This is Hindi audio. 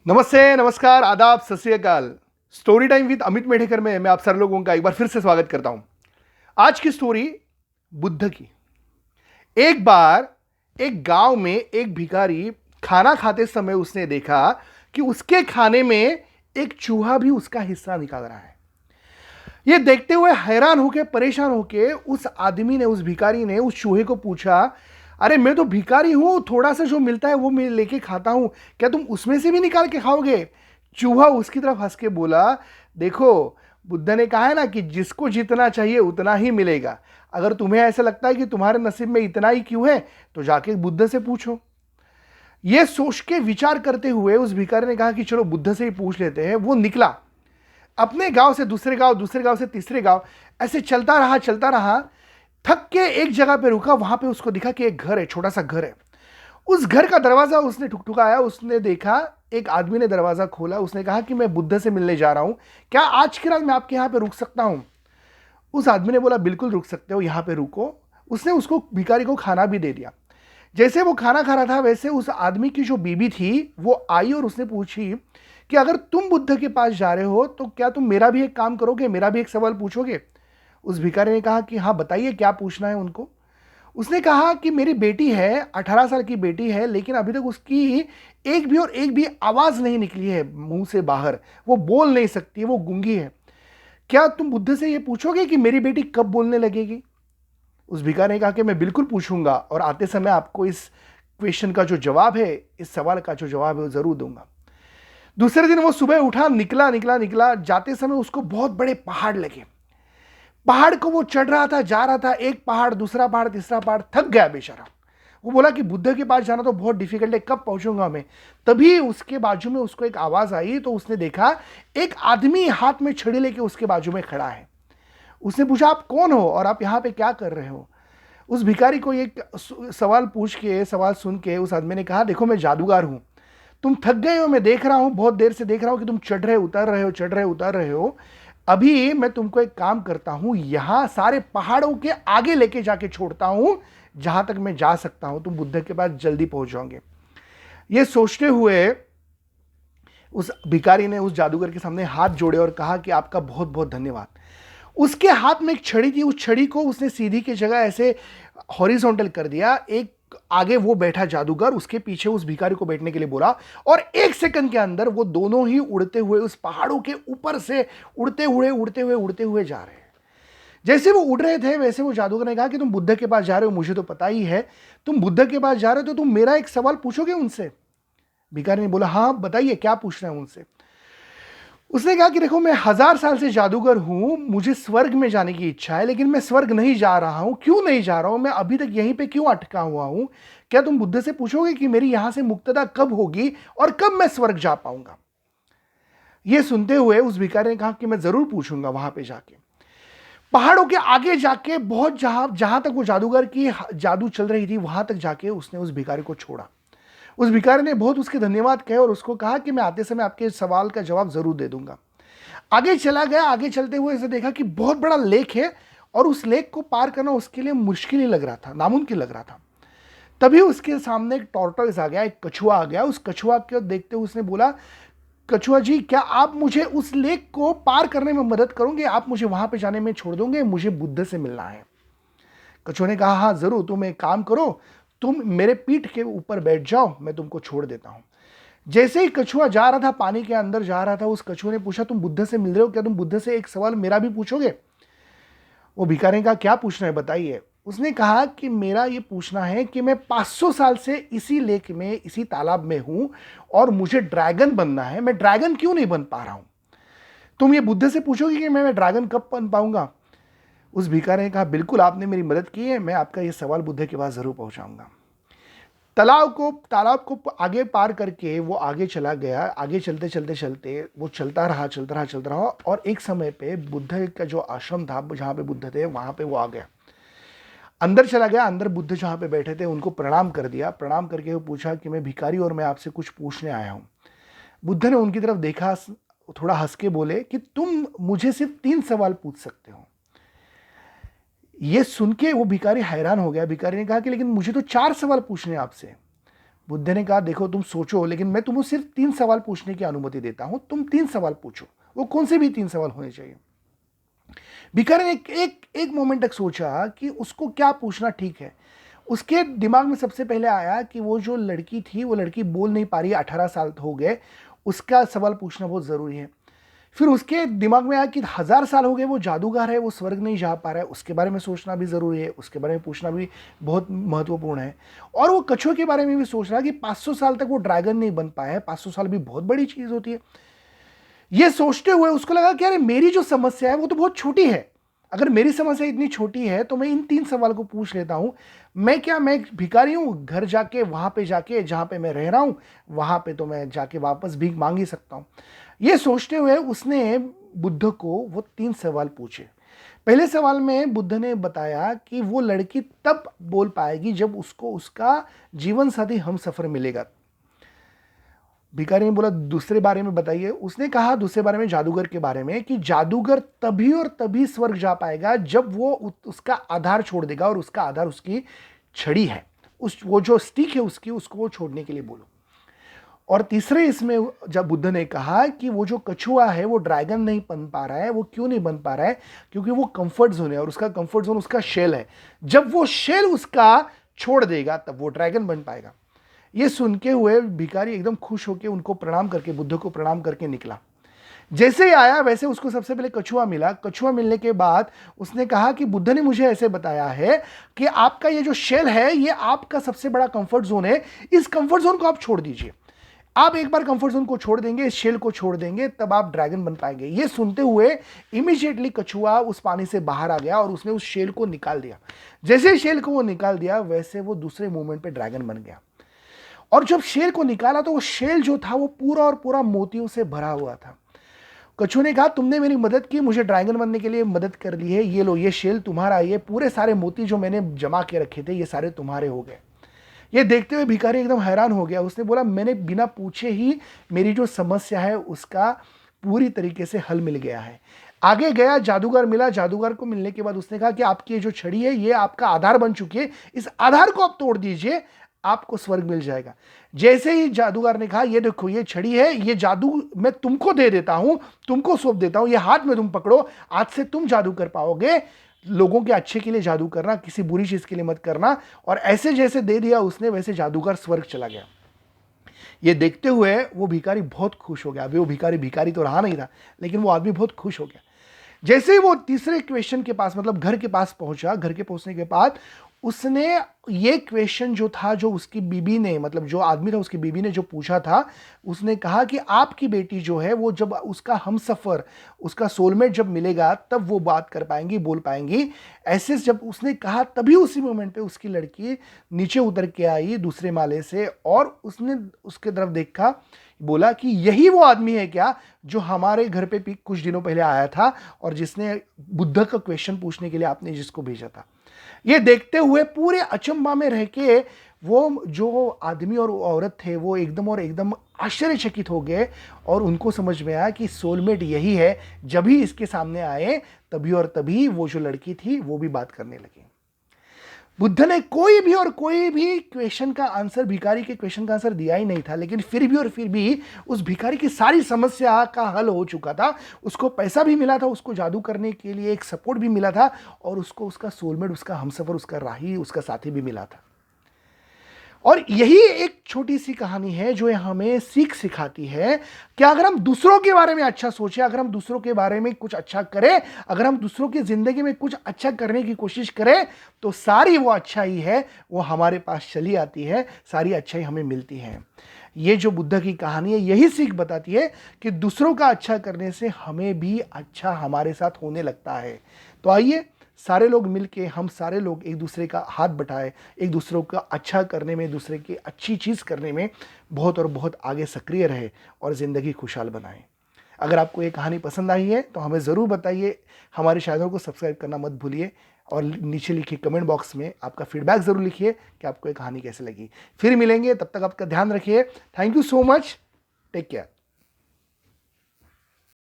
नमस्ते, नमस्कार, आदाब, सत श्री अकाल। Story time with Amit Medhekar में मैं आप सर लोगों का एक बार फिर से स्वागत करता हूं। आज की स्टोरी बुद्ध की। एक बार एक गांव में एक भिखारी खाना खाते समय उसने देखा कि उसके खाने में एक चूहा भी उसका हिस्सा निकाल रहा है। यह देखते हुए हैरान होके परेशान होके उस आदमी ने, उस भिखारी ने उस चूहे को पूछा, अरे मैं तो भिखारी हूं, थोड़ा सा जो मिलता है वो मैं लेके खाता हूं, क्या तुम उसमें से भी निकाल के खाओगे? चूहा उसकी तरफ हंस के बोला, देखो, बुद्ध ने कहा है ना कि जिसको जितना चाहिए उतना ही मिलेगा। अगर तुम्हें ऐसा लगता है कि तुम्हारे नसीब में इतना ही क्यों है तो जाके बुद्ध से पूछो। यह सोच के विचार करते हुए उस भिखारी ने कहा कि चलो बुद्ध से ही पूछ लेते हैं। वो निकला, अपने गांव से दूसरे गांव, दूसरे गांव से तीसरे गांव, ऐसे चलता रहा। थक के एक जगह पे रुका। वहां पे उसको दिखा कि एक घर है, छोटा सा घर है। उस घर का दरवाजा उसने ठुकठुकाया। उसने देखा एक आदमी ने दरवाजा खोला। उसने कहा कि मैं बुद्ध से मिलने जा रहा हूं, क्या आज की रात मैं आपके यहां पे रुक सकता हूं? उस आदमी ने बोला, बिल्कुल रुक सकते हो, यहां पे रुको। उसने उसको, भिखारी को, खाना भी दे दिया। जैसे वो खाना खा रहा था वैसे उस आदमी की जो बीबी थी वो आई और उसने पूछी कि अगर तुम बुद्ध के पास जा रहे हो तो क्या तुम मेरा भी एक काम करोगे, मेरा भी एक सवाल पूछोगे? उस भिखारी ने कहा कि हाँ बताइए, क्या पूछना है उनको। उसने कहा कि मेरी बेटी है, 18 साल की बेटी है, लेकिन अभी तक उसकी एक भी आवाज नहीं निकली है मुंह से बाहर। वो बोल नहीं सकती, वो गूंगी है। क्या तुम बुद्ध से ये पूछोगे कि मेरी बेटी कब बोलने लगेगी? उस भिखारी ने कहा कि मैं बिल्कुल पूछूंगा और आते समय आपको इस क्वेश्चन का जो जवाब है, इस सवाल का जो जवाब है वो जरूर दूंगा। दूसरे दिन वो सुबह उठा, निकला। जाते समय उसको बहुत बड़े पहाड़ लगे। पहाड़ को वो चढ़ रहा था, जा रहा था, एक पहाड़, दूसरा पहाड़, तीसरा पहाड़, थक गया बेचारा। वो बोला कि बुद्ध के पास जाना तो बहुत डिफिकल्ट है, कब पहुंचूंगा मैं? तभी उसके बाजू में उसको एक आवाज आई। तो उसने देखा एक आदमी हाथ में छड़ी लेके उसके बाजू में खड़ा है। उसने पूछा, आप कौन हो और आप यहां पे क्या कर रहे हो? उस भिखारी को एक सवाल सुन के उस आदमी ने कहा, देखो मैं जादूगर हूं, तुम थक गए हो, मैं देख रहा हूं, बहुत देर से देख रहा हूं कि तुम चढ़ रहे उतर रहे हो, चढ़ रहे उतर रहे हो। अभी मैं तुमको एक काम करता हूं, यहां सारे पहाड़ों के आगे लेके जाके छोड़ता हूं, जहां तक मैं जा सकता हूं, तुम बुद्ध के पास जल्दी पहुंच जाओगे। ये सोचते हुए उस भिखारी ने उस जादूगर के सामने हाथ जोड़े और कहा कि आपका बहुत बहुत धन्यवाद। उसके हाथ में एक छड़ी थी, उस छड़ी को उसने सीधी की जगह ऐसे हॉरिजॉन्टल कर दिया। एक आगे वो बैठा जादूगर, उसके पीछे उस भिखारी को बैठने के लिए बोला, और एक सेकंड के अंदर वो दोनों ही उड़ते हुए उस पहाड़ों के ऊपर से उड़ते हुए जा रहे हैं। जैसे वो उड़ रहे थे वैसे वो जादूगर ने कहा कि तुम बुद्ध के पास जा रहे हो, मुझे तो पता ही है, तुम बुद्ध के पास जा रहे हो तो तुम मेरा एक सवाल पूछोगे उनसे? भिखारी ने बोला, हाँ बताइए, क्या पूछना है उनसे? उसने कहा कि देखो, मैं 1000 साल से जादूगर हूं, मुझे स्वर्ग में जाने की इच्छा है, लेकिन मैं स्वर्ग नहीं जा रहा हूं। क्यों नहीं जा रहा हूं? मैं अभी तक यहीं पे क्यों अटका हुआ हूं? क्या तुम बुद्ध से पूछोगे कि मेरी यहां से मुक्तता कब होगी और कब मैं स्वर्ग जा पाऊंगा? यह सुनते हुए उस भिखारी ने कहा कि मैं जरूर पूछूंगा। वहां पे जाके, पहाड़ों के आगे जाके, बहुत जहां जहां तक वो जादूगर की जादू चल रही थी वहां तक जाके उसने उस भिखारी को छोड़ा। उस भिखारी ने बहुत उसके धन्यवाद कहे और उसको कहा कि मैं आते समय आपके सवाल का जवाब जरूर दे दूंगा। आगे चला गया। आगे चलते हुए ऐसे देखा कि बहुत बड़ा लेक है और उस लेक को पार करना उसके लिए मुश्किल ही लग रहा था, नामुमकिन लग रहा था। तभी उसके सामने एक टॉर्टोइस आ गया, एक कछुआ आ गया। उस कछुआ को देखते हुए उसने बोला, कछुआ जी, क्या आप मुझे उस लेक को पार करने में मदद करोगे? आप मुझे वहां पे जाने में छोड़ दोगे? मुझे बुद्ध से मिलना है। कछुआ ने कहा, हाँ जरूर, तुम एक काम करो, तुम मेरे पीठ के ऊपर बैठ जाओ, मैं तुमको छोड़ देता हूं। जैसे ही कछुआ जा रहा था, पानी के अंदर जा रहा था, उस कछुए ने पूछा, तुम बुद्ध से मिल रहे हो, क्या तुम बुद्ध से एक सवाल मेरा भी पूछोगे? वो भिखारी ने कहा, क्या पूछना है बताइए। उसने कहा कि मेरा ये पूछना है कि मैं 500 साल से इसी लेक में, इसी तालाब में हूं और मुझे ड्रैगन बनना है, मैं ड्रैगन क्यों नहीं बन पा रहा हूं? तुम ये बुद्ध से पूछोगे कि मैं ड्रैगन कब बन पाऊंगा? उस भिखारी ने कहा, बिल्कुल, आपने मेरी मदद की है, मैं आपका ये सवाल बुद्ध के पास जरूर पहुंचाऊंगा। तालाब को आगे पार करके वो आगे चला गया। आगे चलते चलते चलते वो चलता रहा और एक समय पे बुद्ध का जो आश्रम था, जहां पे बुद्ध थे, वहां पे वो आ गया। अंदर चला गया। अंदर बुद्ध जहां पे बैठे थे उनको प्रणाम कर दिया। प्रणाम करके वो पूछा कि मैं भिखारी और मैं आपसे कुछ पूछने आया हूं। बुद्ध ने उनकी तरफ देखा, थोड़ा हंस के बोले कि तुम मुझे सिर्फ 3 सवाल पूछ सकते हो। ये सुन के वो भिखारी हैरान हो गया। भिखारी ने कहा कि लेकिन मुझे तो 4 सवाल पूछने हैं आपसे। बुद्ध ने कहा देखो तुम सोचो, लेकिन मैं तुम्हें सिर्फ 3 सवाल पूछने की अनुमति देता हूं, तुम 3 सवाल पूछो। वो कौन से भी 3 सवाल होने चाहिए। भिखारी ने एक मोमेंट तक सोचा कि उसको क्या पूछना ठीक है। उसके दिमाग में सबसे पहले आया कि वो जो लड़की थी, वो लड़की बोल नहीं पा रही, 18 साल हो गए, उसका सवाल पूछना बहुत ज़रूरी है। फिर उसके दिमाग में आया कि 1000 साल हो गए वो जादूगर है, वो स्वर्ग नहीं जा पा रहा है, उसके बारे में सोचना भी ज़रूरी है, उसके बारे में पूछना भी बहुत महत्वपूर्ण है। और वो कछुए के बारे में भी सोच रहा है कि 500 साल तक वो ड्रैगन नहीं बन पाया है, 500 साल भी बहुत बड़ी चीज़ होती है। ये सोचते हुए उसको लगा कि अरे मेरी जो समस्या है वो तो बहुत छोटी है, अगर मेरी समस्या इतनी छोटी है तो मैं इन 3 सवाल को पूछ लेता हूं। मैं एक भिखारी हूं, घर जाके वहां पे जाके जहां पे मैं रह रहा हूं वहां पे तो मैं जाके वापस भीख मांग ही सकता हूं। ये सोचते हुए उसने बुद्ध को वो 3 सवाल पूछे। पहले सवाल में बुद्ध ने बताया कि वो लड़की तब बोल पाएगी जब उसको उसका जीवन साथी हमसफर मिलेगा। भिखारी ने बोला दूसरे बारे में बताइए। उसने कहा दूसरे बारे में, जादूगर के बारे में, कि जादूगर तभी और तभी स्वर्ग जा पाएगा जब वो उसका आधार छोड़ देगा, और उसका आधार उसकी छड़ी है, वो जो स्टिक है उसको वो छोड़ने के लिए बोलो। और तीसरे इसमें जब बुद्ध ने कहा कि वो जो कछुआ है वो ड्रैगन नहीं बन पा रहा है, वो क्यों नहीं बन पा रहा है, क्योंकि वो कंफर्ट जोन है, और उसका कंफर्ट जोन उसका शेल है। जब वो शेल उसका छोड़ देगा तब वो ड्रैगन बन पाएगा। ये सुन के हुए भिखारी एकदम खुश होकर उनको प्रणाम करके, बुद्ध को प्रणाम करके निकला। जैसे ही आया वैसे उसको सबसे पहले कछुआ मिला। कछुआ मिलने के बाद उसने कहा कि बुद्ध ने मुझे ऐसे बताया है कि आपका ये जो शेल है ये आपका सबसे बड़ा कंफर्ट जोन है, इस कंफर्ट जोन को आप छोड़ दीजिए। आप एक बार कंफर्ट जोन को छोड़ देंगे, इस शेल को छोड़ देंगे, तब आप ड्रैगन बन पाएंगे। ये सुनते हुए इमीडिएटली कछुआ उस पानी से बाहर आ गया और उसने उस शेल को निकाल दिया। जैसे ही शेल को वो निकाल दिया वैसे वो दूसरे मूवमेंट पे ड्रैगन बन गया। और जब शेल को निकाला तो वो शेल जो था वो पूरा और पूरा मोतियों से भरा हुआ था। कछुए ने कहा तुमने मेरी मदद की, मुझे ड्रैगन बनने के लिए मदद कर ली है, ये लो ये शेल तुम्हारा, ये पूरे सारे मोती जो मैंने जमा के रखे थे ये सारे तुम्हारे हो गए। ये देखते हुए भिखारी एकदम हैरान हो गया। उसने बोला मैंने बिना पूछे ही मेरी जो समस्या है उसका पूरी तरीके से हल मिल गया है। आगे गया, जादूगर मिला। जादूगर को मिलने के बाद उसने कहा कि आपकी ये जो छड़ी है ये आपका आधार बन चुकी है, इस आधार को आप तोड़ दीजिए, आपको स्वर्ग मिल जाएगा। जैसे ही जादूगर ने कहा ये देखो ये छड़ी है, ये जादू मैं तुमको दे देता हूं, तुमको सौंप देता हूं, ये हाथ में तुम पकड़ो, आज से तुम जादू कर पाओगे, लोगों के अच्छे के लिए जादू करना, किसी बुरी चीज के लिए मत करना। और ऐसे जैसे दे दिया उसने वैसे जादूगर स्वर्ग चला गया। ये देखते हुए वो भिखारी बहुत खुश हो गया। अभी वो भिखारी तो रहा नहीं था, लेकिन वो आदमी बहुत खुश हो गया। जैसे ही वो तीसरे क्वेश्चन के पास, मतलब घर के पास पहुंचा, घर के पहुंचने के बाद उसने ये क्वेश्चन जो था, जो उसकी बीबी ने, मतलब जो आदमी था उसकी बीबी ने जो पूछा था, उसने कहा कि आपकी बेटी जो है वो जब उसका हमसफर, उसका सोलमेट जब मिलेगा तब वो बात कर पाएंगी, बोल पाएंगी। ऐसे जब उसने कहा तभी उसी मोमेंट पे उसकी लड़की नीचे उतर के आई दूसरे माले से, और उसने उसके तरफ देखा, बोला कि यही वो आदमी है क्या जो हमारे घर पे कुछ दिनों पहले आया था और जिसने बुद्ध का क्वेश्चन पूछने के लिए आपने जिसको भेजा था। ये देखते हुए पूरे अचंभा में रह के वो जो आदमी और औरत थे वो एकदम आश्चर्यचकित हो गए, और उनको समझ में आया कि सोलमेट यही है। जब ही इसके सामने आए तभी और तभी वो जो लड़की थी वो भी बात करने लगी। बुद्ध ने कोई भी क्वेश्चन का आंसर, भिखारी के क्वेश्चन का आंसर दिया ही नहीं था, लेकिन फिर भी उस भिखारी की सारी समस्या का हल हो चुका था। उसको पैसा भी मिला था, उसको जादू करने के लिए एक सपोर्ट भी मिला था, और उसको उसका सोलमेट, उसका हमसफर, उसका राही, उसका साथी भी मिला था। और यही एक छोटी सी कहानी है जो हमें सीख सिखाती है कि अगर हम दूसरों के बारे में अच्छा सोचें, अगर हम दूसरों के बारे में कुछ अच्छा करें, अगर हम दूसरों की जिंदगी में कुछ अच्छा करने की कोशिश करें, तो सारी वो अच्छाई है वो हमारे पास चली आती है, सारी अच्छाई हमें मिलती है। ये जो बुद्ध की कहानी है यही सीख बताती है कि दूसरों का अच्छा करने से हमें भी अच्छा हमारे साथ होने लगता है। तो आइए सारे लोग मिलके, हम सारे लोग एक दूसरे का हाथ बटाएं, एक दूसरों का अच्छा करने में, दूसरे की अच्छी चीज़ करने में बहुत और बहुत आगे सक्रिय रहे और ज़िंदगी खुशहाल बनाएं। अगर आपको ये कहानी पसंद आई है तो हमें ज़रूर बताइए, हमारे चैनल को सब्सक्राइब करना मत भूलिए, और नीचे लिखिए कमेंट बॉक्स में आपका फीडबैक ज़रूर लिखिए कि आपको ये कहानी कैसे लगी। फिर मिलेंगे, तब तक आपका ध्यान रखिए। Thank you so much, take care.